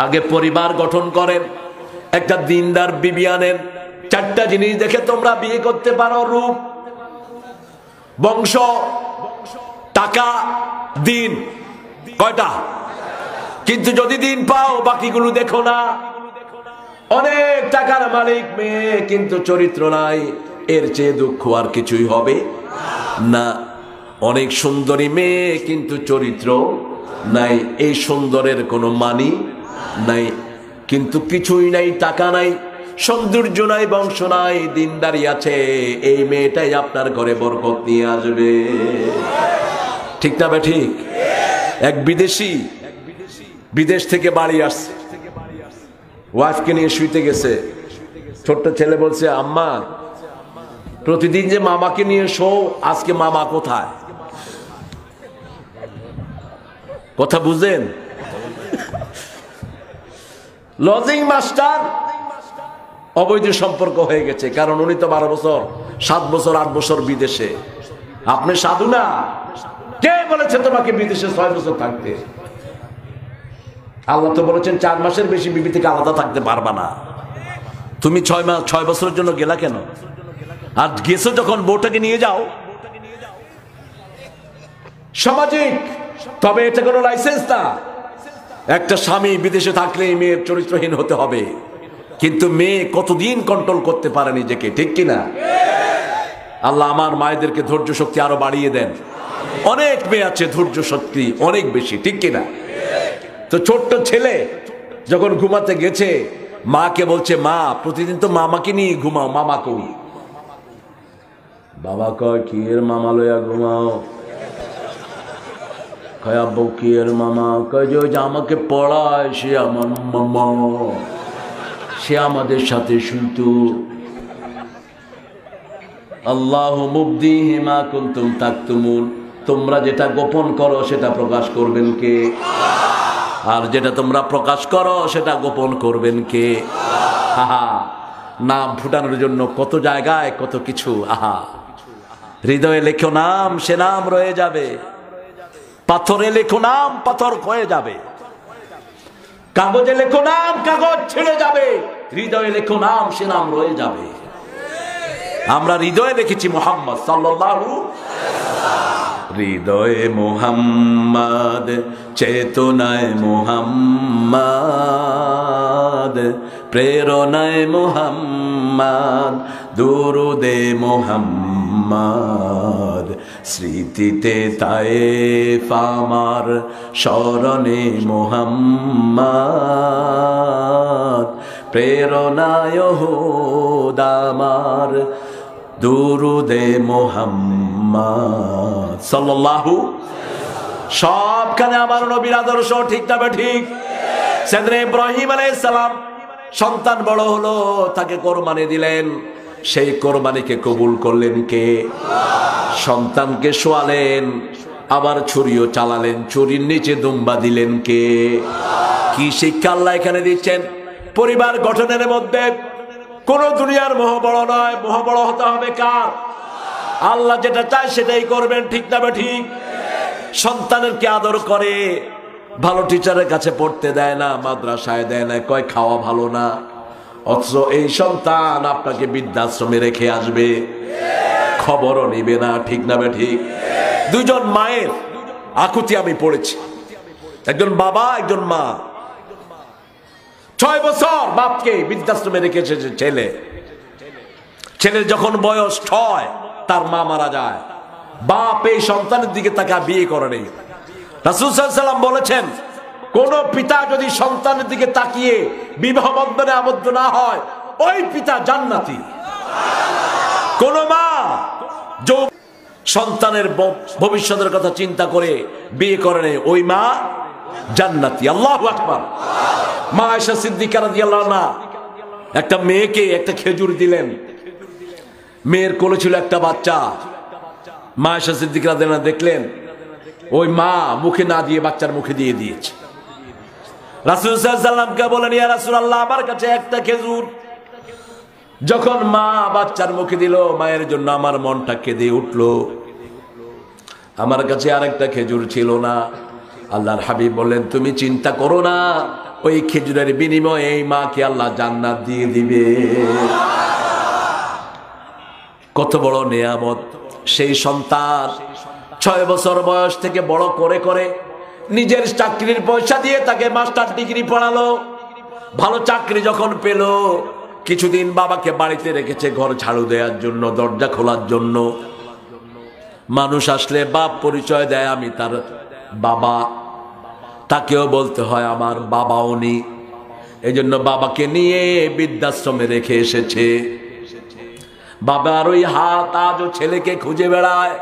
আগে পরিবার গঠন করেন, একটা দিনদার বিবি আনেন। চারটা জিনিস দেখে তোমরা বিয়ে করতে পারো: রূপ, বংশ, টাকা, দিন। কয়টা? কিন্তু যদি দিন পাও বাকিগুলো দেখো না। অনেক টাকার মালিক মেয়ে কিন্তু চরিত্র নাই, এর চেয়ে দুঃখ আর কিছুই হবে না। অনেক সুন্দরী মেয়ে কিন্তু চরিত্র নাই, এই সুন্দরের কোনো মানি নাই। কিন্তু কিছুই নাই, টাকা নাই, সৌন্দর্য নাই, বংশ নাই, দিনদারি আছে, এই মেয়েটাই আপনার ঘরে বরকত নিয়ে আসবে। ঠিক না বে ঠিক? এক বিদেশি বিদেশ থেকে বাড়ি আসছে, ওয়াইফকে নিয়ে শুইতে গেছে। ছোট্ট ছেলে বলছে, আম্মা প্রতিদিন যে মামাকে নিয়ে শো, আজকে মামা কোথায়? কথা বুঝেন? লজিং মাস্টার অবৈধ সম্পর্ক হয়ে গেছে, কারণ উনি তো 12 বছর, 7 বছর, 8 বছর বিদেশে। আপনি সাধু না? কে বলেছে তোমাকে বিদেশে 6 বছর থাকতে? আল্লাহ তো বলেছেন 4 মাসের বেশি বিবি থেকে আলাদা থাকতে পারবা না। তুমি 6 বছরের জন্য গেলা কেন? আর গেছো যখন, বউটাকে নিয়ে যাও। সামাজিক, তবে এটা কোনো লাইসেন্স না। একটা স্বামী বিদেশে থাকলে মেয়ের চরিত্রহীন হতে হবে, কিন্তু মেয়ে কতদিন কন্ট্রোল করতে পারে নিজেকে, ঠিক কিনা? আল্লাহ আমার মায়েদেরকে ধৈর্য শক্তি আরো বাড়িয়ে দেন। অনেক মেয়ে আছে ধৈর্য শক্তি অনেক বেশি, ঠিক কিনা? তো ছোট্ট ছেলে যখন ঘুমাতে গেছে, মাকে বলছে, মা প্রতিদিন তো মামাকে নিয়ে ঘুমাও, মামা কই? বাবা কয়, কি এর মামা লইয়া ঘুমাও? কয়, আব্বু কি এর মামা? কয় যে ওই যে আমাকে পড়ায়, সে আমার মামা, সে আমাদের সাথে শুইতো। আল্লাহু মুবদিহি মা কুনতুম তাকতুমুন, তোমরা যেটা গোপন করো সেটা প্রকাশ করবেন কে? আর যেটা তোমরা প্রকাশ করো সেটা গোপন করবেন কে? আহা, নাম ফুটানোর জন্য কত জায়গায় কত কিছু। আহা, হৃদয়ে লেখো নাম, সে নাম রয়ে যাবে। পাথরে লেখো নাম, পাথর ক্ষয়ে যাবে। কাগজে লেখো নাম, কাগজ ছিঁড়ে যাবে। হৃদয়ে লেখো নাম, সে নাম রয়ে যাবে। আমরা হৃদয়ে লিখেছি মুহাম্মদ সাল্লাল্লাহু। হৃদয়ে মুহাম্মদ, চেতনায় মুহাম্মদ, প্রেরণায় মুহাম্মদ, দুরুদে মুহাম্মদ, স্মৃতিতে তায়েফ আমার, স্মরণে মুহাম্মদ, প্রেরণায় উহুদ আমার, দুরুদে মুহাম্মদ সাল্লাল্লাহু। সবখানে আমার নবীর আদর্শ, ঠিক না ঠিক? সাইয়েদনা ইব্রাহিম আলাইহিস সালাম সন্তান বড় হলো, তাকে কোরবানি দিলেন। সেই কোরবানিকে কবুল করলেন কে? সন্তানকে শোয়ালেন, আবার ছুরিও চালালেন, ছুরির নিচে দুম্বা দিলেন কে? কি শিক্ষা আল্লাহ এখানে দিচ্ছেন? পরিবার গঠনের মধ্যে কোন দুনিয়ার মোহ বড় নয়, মোহ বড় হতে হবে কার? আল্লাহ যেটা চায় সেটাই করবেন, ঠিক না ঠিক? সন্তানের কে আদর করে, ভালো টিচারের কাছে পড়তে দেয় না, মাদ্রাসায় দেয় না, কয় খাওয়া ভালো না। অথচ এই সন্তান আপনাকে বৃদ্ধাশ্রমে রেখে আসবে, খবরও নিবে না, ঠিক না ঠিক? দুজন মায়ের আকুতি আমি পড়েছি, একজন বাবা একজন মা। 6 বছর বাপকে বৃদ্ধাশ্রমে রেখে এসেছে ছেলে। ছেলের যখন বয়স 6, তার মা মারা যায়। বাপ এই সন্তানের দিকে তাকে বিয়ে করে নেই। রাসূল সাল্লাল্লাহু আলাইহি ওয়াসাল্লাম বলেছেন, কোন পিতা যদি সন্তানের দিকে তাকিয়ে বিবাহ বন্ধনে আবদ্ধ না হয়, ওই পিতা জান্নাতি। কোন মা সন্তানের ভবিষ্যতের কথা চিন্তা করে বিয়ে করে নেই, ওই মা জান্নাতি। আল্লাহু আকবার। মা আয়েশা সিদ্দিকা রাদিয়াল্লাহু আনহা একটা মেয়েকে একটা খেজুর দিলেন। মেয়ের কোলে ছিল একটা বাচ্চা। মা আয়েশা সিদ্দিকা রাদিয়াল্লাহু আনহা দেখলেন ওই মা মুখে না দিয়ে বাচ্চার মুখে দিয়ে দিয়েছে। রাসূল সাল্লাল্লাহু আলাইহি ওয়াসাল্লামকে বলেন, ইয়া রাসূলুল্লাহ, আমার কাছে একটা খেজুর। যখন মা বাচ্চার মুখে দিল, মায়ের জন্য আমার মনটা কেঁদে উঠল। আমার কাছে আরেকটা খেজুর ছিল না। আল্লাহর হাবিব বললেন, তুমি চিন্তা করো না, ওই খেজুরের বিনিময়ে এই মাকে আল্লাহ জান্নাত দিয়ে দিবে। কত বড় নেয়ামত। সেই সন্তান 6 বছর বয়স থেকে বড় করে করে নিজের চাকরির পয়সা দিয়ে তাকে মাস্টার ডিগ্রি পড়ালো। ভালো চাকরি যখন পেল, কিছুদিন বাবাকে বাড়িতে রেখেছে ঘর ঝাড়ু দেওয়ার জন্য, দরজা খোলার জন্য। মানুষ আসলে বাপ পরিচয় দেয়, আমি তার বাবা। তাকেও বলতে হয় আমার বাবা উনি। এই জন্য বাবাকে নিয়ে বৃদ্ধাশ্রমে রেখে এসেছে। বাবার ওই হাত আজও ছেলেকে খুঁজে বেড়ায়।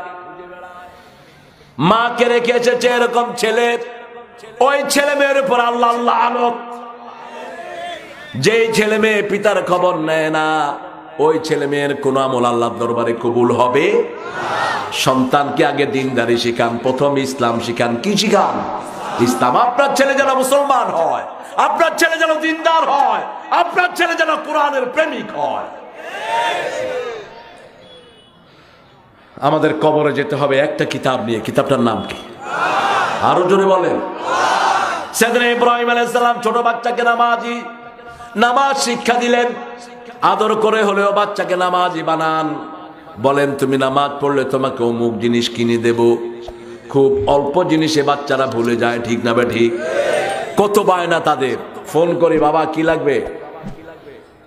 মাকে রেখে এসেছে এরকম ছেলে। ওই ছেলে মেয়ের উপর আল্লাহ লানত। যেই ছেলে মেয়ে পিতার খবর নেয় না, ওই ছেলে মেয়ের কোন আমল আল্লাহর দরবারে কবুল হবে। সন্তানকে আগে দিনদারি শিখান, প্রথম ইসলাম শিখান। কি শিখান? ইসলাম। আপনার ছেলে যেন মুসলমান হয়, আপনার ছেলে যেন দিনদার হয়, আপনার ছেলে যেন কোরআনের প্রেমিক হয়। আমাদের কবরে যেতে হবে একটা কিতাব নিয়ে। কিতাবটার নাম কি? আরো জোরে বলেন। সাইয়েদনা ইব্রাহিম আলাইহিস সালাম ছোট বাচ্চাকে নামাজ শিক্ষা দিলেন। আদর করে হলেও বাচ্চাকে নামাজি বানান। বলেন তুমি নামাজ পড়লে তোমাকে অমুক জিনিস কিনে দেব। খুব অল্প জিনিসে বাচ্চারা ভুলে যায়, ঠিক না ঠিক? কত বায়না তাদের। ফোন করি, বাবা কি লাগবে?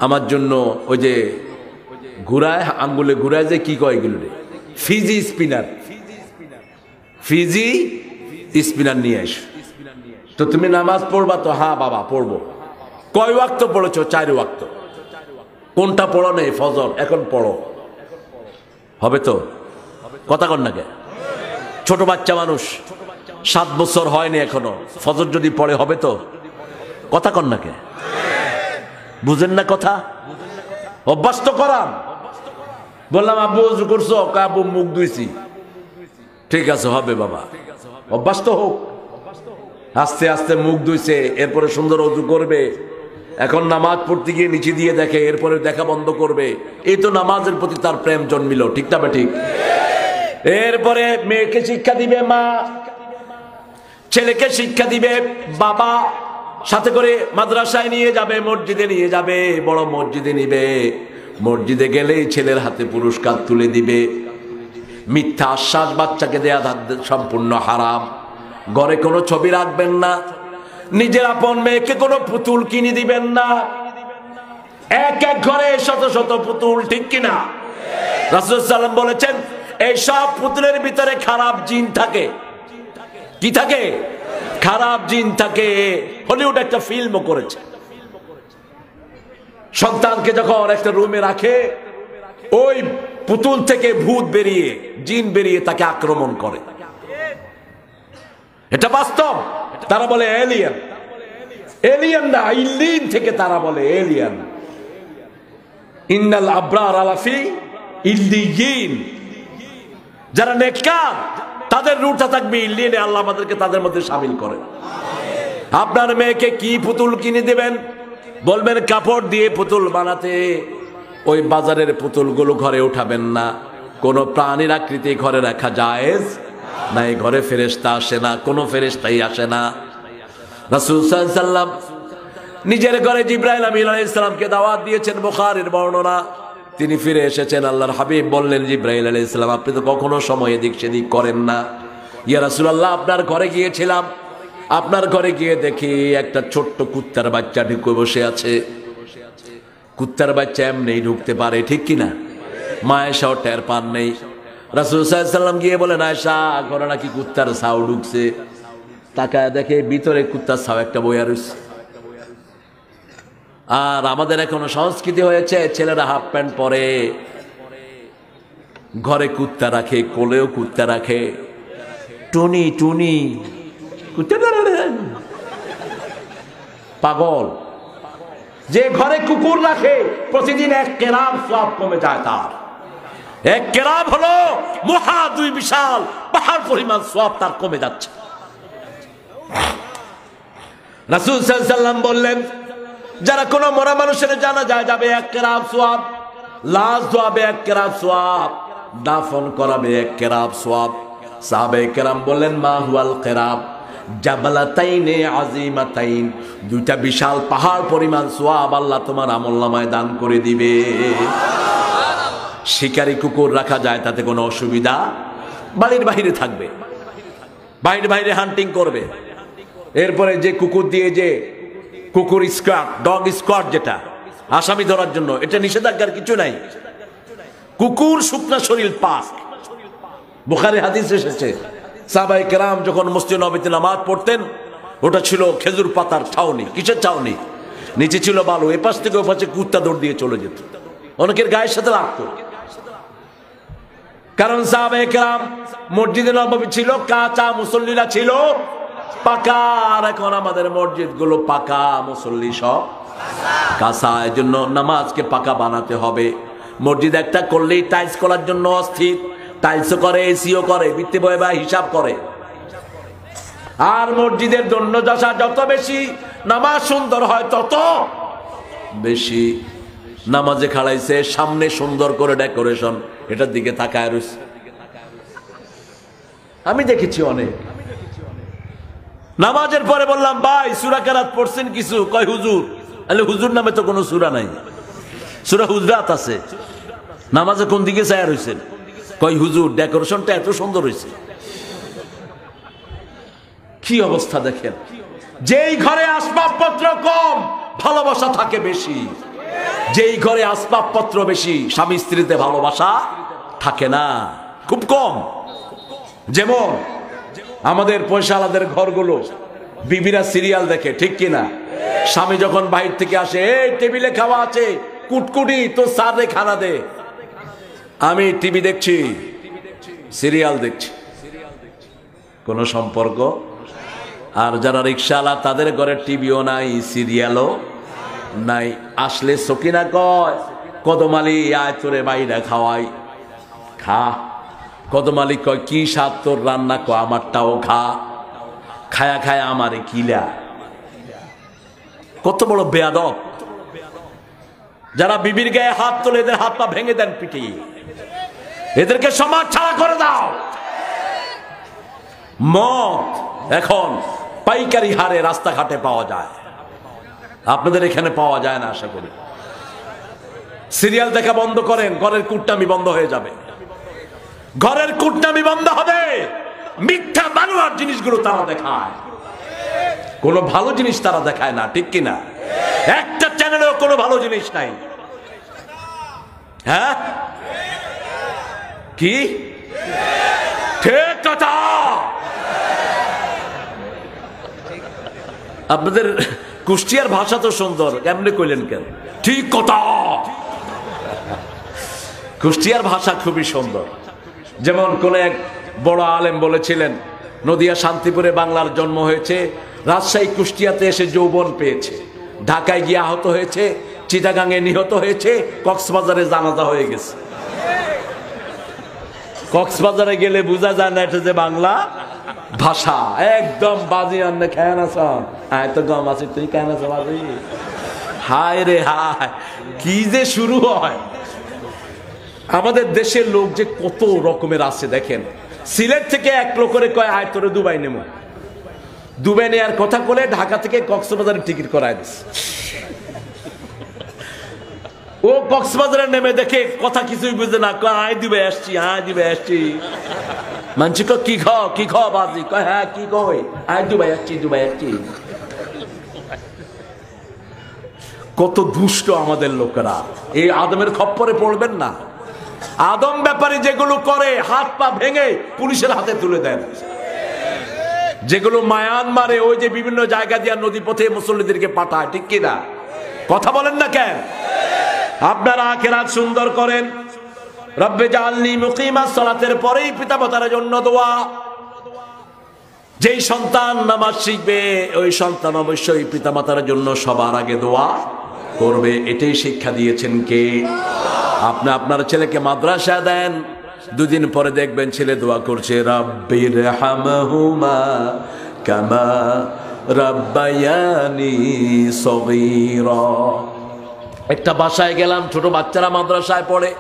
আমার জন্য ওই যে ঘুরায়, আঙ্গুলে ঘুরায় যে কি কয় এগুলো, ফিজি স্পিনার, ফিজি স্পিনার নিয়ে এসো। তো তুমি নামাজ পড়বা? তো হ্যাঁ বাবা পড়বো। কয় ওয়াক্ত পড়েছো? 4 ওয়াক্ত। কোনটা পড়ো নেই? ফজর। এখন পড়ো। হবে তো? কথা কন না কে? ছোট বাচ্চা মানুষ, 7 বছর হয়নি এখনো, ফজর যদি পড়ে হবে তো? কথা কন না কে? বুঝেন না কথা? অভ্যাস তো করান। বললাম আব্বু ওযু করছো? আব্বু মুখ ধুইছি। ঠিক আছে, হবে বাবা, অভ্যাস তো হোক। আস্তে আস্তে মুখ ধুইছে, এরপরে সুন্দর ওযু করবে। এখন নামাজ পড়তে গিয়ে নিচে দিয়ে দেখে, এরপরে দেখা বন্ধ করবে। এই তো নামাজের প্রতি তার প্রেম জন্মিল, ঠিক না ঠিক? এরপরে মেয়েকে শিক্ষা দিবে মা, ছেলেকে শিক্ষা দিবে বাবা। সাথে করে মাদ্রাসায় নিয়ে যাবে, মসজিদে নিয়ে যাবে, বড় মসজিদে নিবে। মসজিদে গেলেই ছেলের হাতে পুরস্কার তুলে দিবে। মিথ্যা আশ্বাস বাচ্চাকে দেয়া সম্পূর্ণ হারাম। ঘরে কোনো ছবি রাখবেন না। নিজের আপন মেয়েকে কোনো পুতুল কিনে দিবেন না। এক এক ঘরে শত শত পুতুল, ঠিক কিনা? রাসূল সাল্লাল্লাহু আলাইহি ওয়াসাল্লাম বলেছেন এই সব পুতুলের ভিতরে খারাপ জিন থাকে। কি থাকে? খারাপ জিন থাকে। হলিউড একটা ফিল্মও করেছে। সন্তানকে যখন একটা রুমে রাখে, ওই পুতুল থেকে ভূত বেরিয়ে, জিন বেরিয়ে তাকে আক্রমণ করে। এটা বাস্তব। তারা বলে এলিয়েন। এলিয়েন না, ইল্লিন থেকে তারা বলে এলিয়েন। ইন্নাল আবরার আলাফি ইল্লিয়িন। যারা নেককার তাদের রুটা থাকবে ইল্লিনে। আল্লাহ আমাদেরকে তাদের মধ্যে শামিল করে। আপনার মেয়েকে কি পুতুল কিনে দেবেন? বলবেন কাপড় দিয়ে পুতুল বানাতে। ওই বাজারের পুতুলগুলো ঘরে উঠাবেন না। কোন প্রাণীর আকৃতি ঘরে রাখা জায়েজ না। এই ঘরে ফেরেশতা আসে না, কোনো ফেরেশতাই আসে না। রাসূল সাল্লাল্লাহু আলাইহি ওয়াসাল্লাম নিজের ঘরে জিবরাইল আমিন আলাইহিস সালামকে দাওয়াত দিয়েছেন, বুখারীর বর্ণনা। তিনি ফিরে এসেছেন। আল্লাহর হাবিব বললেন, জিবরাইল আলাইহিস সালাম আপনি তো কখনো সময় এদিক সেদিক করেন না। ইয়া রাসূলুল্লাহ, আপনার ঘরে গিয়েছিলাম, আপনার ঘরে গিয়ে দেখি একটা ছোট্ট কুত্তার বাচ্চা ঢুকে বসে আছে। কুত্তার বাচ্চা এমনি ঢুকতে পারে, ঠিক কিনা? মা আয়েশাও টের পান নেই। রাসূল সাল্লাল্লাহু আলাইহি ওয়াসাল্লাম গিয়ে বলেন, আয়েশা ঘরে নাকি কুত্তার ছাউ ঢুকছে। তাকায় দেখে ভিতরে কুত্তার ছাউ একটা বইয়া রয়েছে। আর আমাদের এখনো সংস্কৃতি হয়েছে, ছেলেরা হাফ প্যান্ট পরে, ঘরে কুত্তা রাখে, কোলেও কুত্তা রাখে। টুনি টুনি কুত্তা পাগল। যে ঘরে কুকুর রাখে প্রতিদিন 1 কেরাম সওয়াব কমে যায় তার। 1 কেরাম হলো মহা 2 বিশাল পাহাড় পরিমাণ সওয়াব তার কমে যাচ্ছে। রাসূল সাল্লাল্লাহু আলাইহি ওয়াসাল্লাম বললেন, যারা কোনো মরা মানুষের জানাজায় যাবে 1 কেরাম সওয়াব, লাশ ধোয়াবে 1 কেরাম সওয়াব, দাফন করাবে 1 কেরাম সওয়াব। সাহাবায়ে কেরাম বললেন, মা হুয়াল কেরাম? জাবালাতাইনে আযীমাতাইন, দুইটা বিশাল পাহাড় পরিমাণ সওয়াব আল্লাহ তোমার আমলনামায় দান করে দিবে। শিকারী কুকুর রাখা যায়, তাতে কোনো অসুবিধা, বাড়ির বাইরে থাকবে, বাইরে বাইরে হান্টিং করবে। এরপরে যে কুকুর দিয়ে যে কুকুর স্কোয়াড, ডগ স্কোয়াড, যেটা আসামি ধরার জন্য, এটা নিষেধাজ্ঞার কিছু নাই। কুকুর শুকনা শরীর পাক, বুখারী হাদিস এসেছে সাহাবায়ে কেরাম যখন মসজিদে নববীতে নামাজ পড়তেন, ওটা ছিল খেজুর পাতার ছাউনি। কিসের ছাউনি? নিচে ছিল বালু, এপাশ থেকে ওপাশে কুত্তা দৌড় দিয়ে চলে যেত, অনেকের গায়ের সাথে লাগতো। কারণ সাহাবায়ে কেরাম মসজিদে নববী ছিল কাঁচা, মুসল্লিরা ছিল পাকা। আর এখন আমাদের মসজিদ গুলো পাকা, মুসল্লি সব কাঁচা। এই জন্য নামাজকে পাকা বানাতে হবে। মসজিদ একটা করলেই টাইলস করার জন্য অস্থির, টাইলসও করে, এসিও করে, বৃত্তি বয় বা হিসাব করে। আর মসজিদের জন্য দশা যত বেশি, নামাজ সুন্দর হয় তত বেশি। নামাজে খাড়াইছে, সামনে সুন্দর করে ডেকোরেশন, এটার দিকে তাকায় রয়েছে। আমি দেখেছি অনেক। নামাজের পরে বললাম, ভাই সূরা কেরাত পড়ছেন কিছু? কয় হুজুর। আরে হুজুর নামে তো কোনো সূরা নাই, সূরা হুজরাত আছে। নামাজে কোন দিকে চায়া রয়েছেন? কয় হুজুর ডেকোরেশনটা এত সুন্দর হয়েছে। কি অবস্থা দেখেন। যেই ঘরে আসবাবপত্র কম, ভালোবাসা থাকে বেশি। যেই ঘরে আসবাবপত্র বেশি, স্বামী স্ত্রীতে ভালোবাসা থাকে না, খুব কম। যেমন আমাদের পয়সাওয়ালাদের ঘরগুলো, বিবিরা সিরিয়াল দেখে, ঠিক কিনা? স্বামী যখন বাইরে থেকে আসে, এই টেবিলে খাওয়া আছে, কুটকুটি তো স্যারে খানা দে। আমি টিভি দেখছি, সিরিয়াল দেখছি, কোনো সম্পর্ক। আর যারা রিক্সাওয়ালা, তাদের ঘরে টিভিও নাই, সিরিয়ালও নাই। আসলে সকিনা কয়, কদমালি আয় তোরে বাইরে খাওয়াই, খা। কদমালি কয়, কি স্বাদ তোর রান্না, কয় আমারটাও খা। খায়া খায়া আমারে কিলা। কত বড় বেয়াদব। যারা বিবির গায়ে হাত তোলে, এদের হাত পা ভেঙে দেন পিটিয়ে, এদেরকে সমাজ ছাড়া করে দাও। মদ এখন পাইকারি হারে রাস্তাঘাটে পাওয়া যায়, আপনাদের এখানে পাওয়া যায় না আশা করি। সিরিয়াল দেখা বন্ধ করেন, ঘরের কুটনামি বন্ধ হয়ে যাবে। ঘরের কুটনামি বন্ধ হবে। মিথ্যা বানোয়ার জিনিসগুলো তারা দেখায়, কোনো ভালো জিনিস তারা দেখায় না, ঠিক কিনা? একটা চ্যানেলেও কোনো ভালো জিনিস নাই। হ্যাঁ কি ঠিক কথা? আপনাদের কুষ্টিয়ার ভাষা তো সুন্দর, কেমনে কইলেন কেন? ঠিক কথা। কুষ্টিয়ার ভাষা খুবই সুন্দর। যেমন কোন এক বড় আলেম বলেছিলেন, নদিয়া শান্তিপুরে বাংলার জন্ম হয়েছে, রাজশাহী কুষ্টিয়াতে এসে যৌবন পেয়েছে, ঢাকায় গিয়ে আহত হয়েছে, চিটাগাঙে নিহত হয়েছে, কক্সবাজারে জানাজা হয়ে গেছে। কক্সবাজারে গেলে বোঝা যায় না এটা যে বাংলা ভাষা। একদম বাজি আন্নে খেয়ে না সব, আয় তো গম আছে, তুই কেন বাজি। হায় রে হায়, কি যে শুরু হয়। আমাদের দেশের লোক যে কত রকমের আছে দেখেন। সিলেট থেকে এক লোকের কয়, আয় তোরে দুবাই নেবো। দুবাই নেওয়ার কথা বলে ঢাকা থেকে কক্সবাজারের টিকিট করায় দিস। ও কক্সবাজারে নেমে দেখে কথা কিছুই বুঝে না, কয় আয় দুবাই আসছি, আয় দুবাই আসছি। মানছি কি খাও, কি খাও বাজি, কয় হ্যাঁ কি কই, আয় দুবাই আসছি, দুবাই আসছি। কত দুষ্ট আমাদের লোকেরা। এই আদমের খপ্পরে পড়বেন না। আদম ব্যাপারে যেগুলো করে, হাত পা ভেঙে পুলিশের হাতে তুলে দেন। যেগুলো মায়ানমারে ওই যে বিভিন্ন জায়গা দিয়ে নদী পথে মুসল্লিদেরকে পাঠায়, ঠিক কিনা? কথা বলেন না কেন? আপনারা আখিরাত সুন্দর করেন। রব্বে জাআলনি মুকিমাস সালাতের পরেই পিতামাতার জন্য দোয়া। যেই সন্তান নামাজ শিখবে, ওই সন্তান অবশ্যই পিতামাতার জন্য সবার আগে দোয়া করবে। এটাই শিক্ষা দিয়েছেন কে? আপনি আপনার ছেলেকে মাদ্রাসা দেন, দুদিন পরে দেখবেন ছেলে দোয়া করছে, রাব্বির হামহুমা কামা রাব্বায়ানি সগীরা। একটা বাসায় গেলাম, ছোট বাচ্চারা মাদ্রাসায় পড়ে।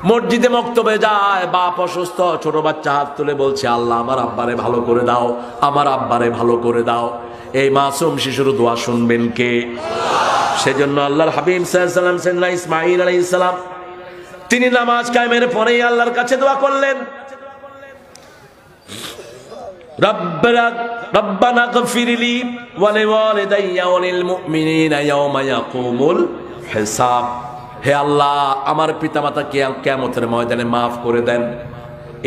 মসজিদে মক্তবে যায়, বাপ অসুস্থ, ছোট বাচ্চা হাত তুলে বলছে আল্লাহ আমার আব্বারে ভালো করে দাও, আমার আব্বারে ভালো করে দাও। এই মাসুম শিশুর দোয়া শুনবেন কে? সেজন্য আল্লাহর হাবিব সাল্লাল্লাহু আলাইহি ওয়াসাল্লাম সাইয়েদনা ইসমাঈল আলাইহিস সালাম তিনি নামাজ কায়েমের পরেই আল্লাহর কাছে দোয়া করলেন, রব্বানা গফিরলি ওয়া লিওয়ালিদাইয়া ওয়া লিল মুমিনিনা ইয়াওমা ইয়াকুমুল হিসাব। হে আল্লাহ আমার পিতামাতা কিয়ামতের ময়দানে মাফ করে দেন।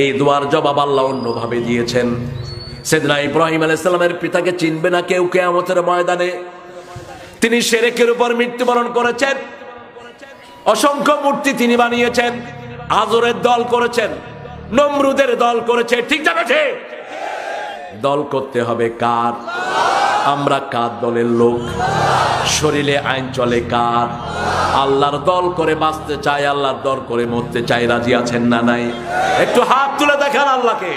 এই দোয়ার জবাব আল্লাহ অন্যভাবে দিয়েছেন। সাইয়েদনা ইব্রাহিম আলাইহিস সালামের পিতাকে চিনবে না কেউ কিয়ামতের ময়দানে। তিনি শিরকের উপর মৃত্যুবরণ করেছেন, অসংখ্য মূর্তি তিনি বানিয়েছেন, আজরের দল করেছেন, নমরুদের দল করেছে, ঠিক যাবে ঠিক? দল করতে হবে কার? আমরা কার দলের লোক? শরীরে আইন চলে কার? আল্লাহর দল করে বাঁচতে চাই, আল্লাহর দল করে মরতে চাই। রাজি আছেন না নাই? একটু হাত তুলে দেখান আল্লাহকে।